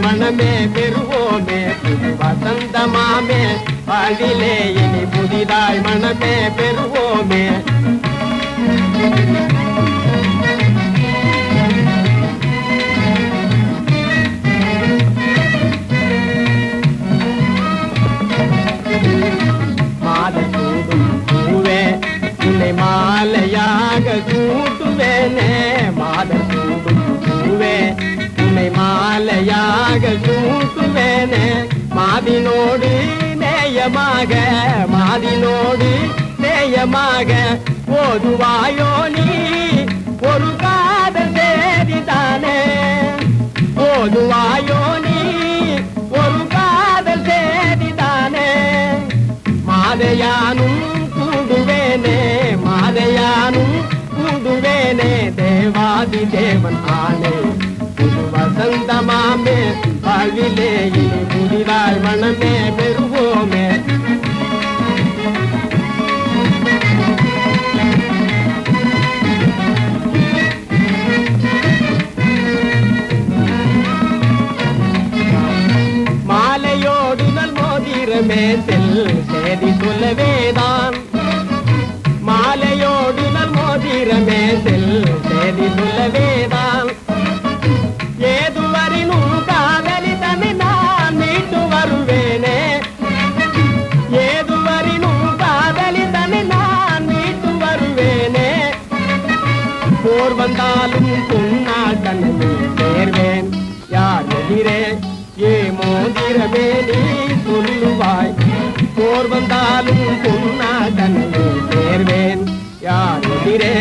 மனமே பெறுவோமே வசந்தமாமே வாழ்விலே இனி புதிதாய் மனமே பெறுவோமே. மாலை சூடும் பூவே உன்னை மாலையாக சூட்டுவேனே. மாலை சூடும் பூவே உன்னை மாலையாக சூட்டுவேனே. மாதினோடு நேயமாக மாதினோடு நேயமாக ஓதுவாயோ நீ ஒரு காதல் சேதிதானே. ஓதுவாயோ நீ ஒரு காதல் சேதிதானே. மாதையானும் கூடுவேனே மாதையானும் கூடுவேனே. தேவாதி தேவன் ஆனே புது வசந்தமாமே வாழ்விலே இனி புதிதாய் மனமே பெறுவோமே. மாலையோடு நல் மோதிரமே செல் சேதி சொல்லவேதான். மாலையோடு நல் மோதிரமே செல் சேதி சொல்லவேதான். ஏதுவரினும் காதலி தன்னை நான் மீட்டு வருவேனே. ஏதுவரினும் காதலி தன்னை நான் மீட்டு வருவேனே. போர் வந்தாலும் பொன்னால் தன்னை சேர்வேன் யார் எதிரே ஏ மோதிரமே நீ சொல்லுவாய். போர் வந்தாலும் பொன்னால் தன்னை சேர்வேன் யார் எதிரே